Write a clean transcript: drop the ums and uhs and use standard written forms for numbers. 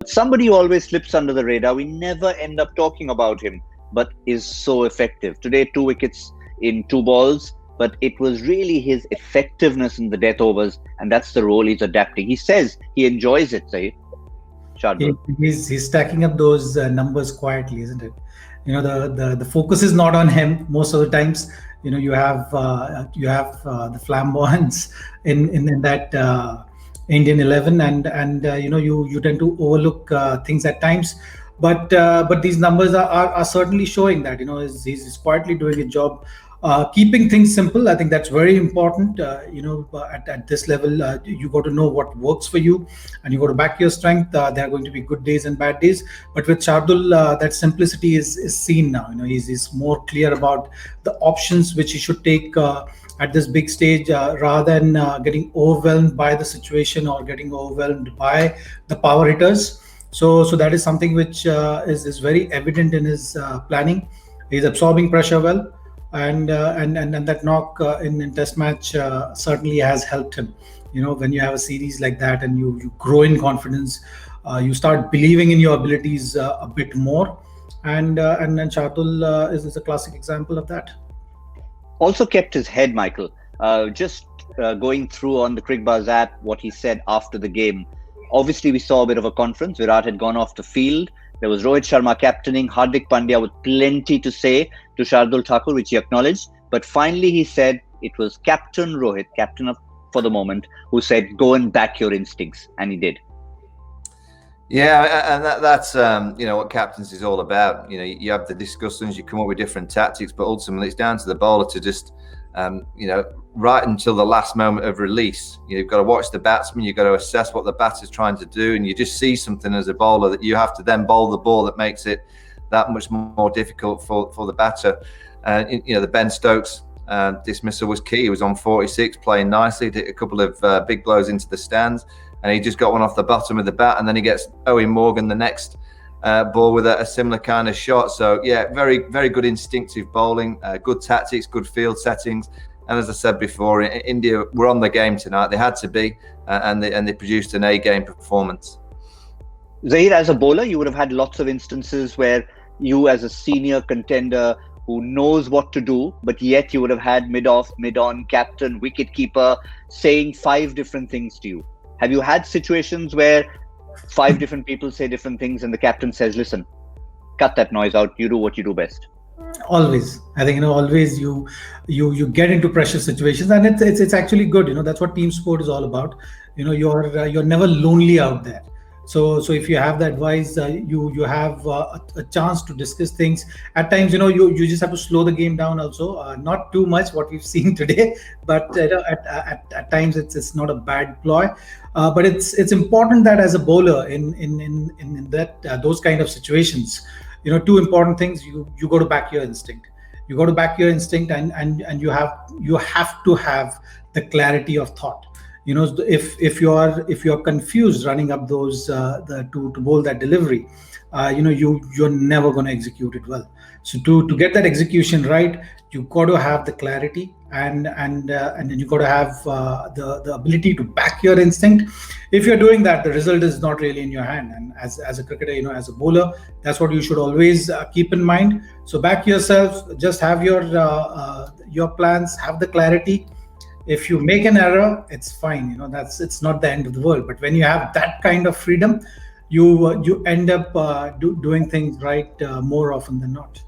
But somebody who always slips under the radar, we never end up talking about him, but is so effective. Today, 2 wickets in 2 balls, but it was really his effectiveness in the death overs, and that's the role he's adapting. He says he enjoys it, Zaheer. Shardul. He's stacking up those numbers quietly, isn't it? The focus is not on him most of the times. You have the flamboyants in that Indian 11, and you tend to overlook things at times. But these numbers are certainly showing that he's quietly doing a job. Keeping things simple, I think that's very important. At this level, you got to know what works for you, and you got to back your strength. There are going to be good days and bad days, but with Shardul, that simplicity is seen now. He's more clear about the options which he should take at this big stage, rather than getting overwhelmed by the situation or getting overwhelmed by the power hitters. So that is something which is very evident in his planning. He's absorbing pressure well. And that knock in test match certainly has helped him. When you have a series like that and you grow in confidence, you start believing in your abilities a bit more, and then Shardul is a classic example of that. Also kept his head, Michael. Just going through on the Cricbuzz app what he said after the game. Obviously, we saw a bit of a conference. Virat had gone off the field. There was Rohit Sharma captaining, Hardik Pandya with plenty to say to Shardul Thakur, which he acknowledged. But finally, he said it was Captain Rohit, captain for the moment, who said, go and back your instincts. And he did. Yeah, and that's what captaincy is all about. You have the discussions, you come up with different tactics, but ultimately it's down to the bowler to just, right until the last moment of release. You've got to watch the batsman, you've got to assess what the batter's trying to do, and you just see something as a bowler that you have to then bowl the ball that makes it that much more difficult for the batter. The Ben Stokes dismissal was key. He was on 46, playing nicely, did a couple of big blows into the stands, and he just got one off the bottom of the bat, and then he gets Owen Morgan the next ball with a similar kind of shot. So yeah, very, very good instinctive bowling, good tactics, good field settings. And as I said before, India were on the game tonight. They had to be, and they produced an A-game performance. Zaheer, as a bowler, you would have had lots of instances where you, as a senior contender who knows what to do, but yet you would have had mid-off, mid-on, captain, wicket-keeper saying 5 different things to you. Have you had situations where 5 different people say different things and the captain says, listen, cut that noise out, you do what you do best? Always. I think always you get into pressure situations, and it's actually good. That's what team sport is all about. You're never lonely out there. So if you have the advice, you have a chance to discuss things. At times, you just have to slow the game down also. Not too much what we've seen today, but at times it's not a bad ploy. But it's important that as a bowler in that those kind of situations, 2 important things. You got to back your instinct. You got to back your instinct, and you have to have the clarity of thought. If you're confused running up those to bowl that delivery, you're never going to execute it well. So to get that execution right, you got to have the clarity, and then you got to have the ability to back your instinct. If you're doing that, the result is not really in your hand. And as a cricketer, as a bowler, that's what you should always keep in mind. So back yourself, just have your plans, have the clarity. If you make an error, it's fine. It's not the end of the world. But when you have that kind of freedom, you end up doing things right more often than not.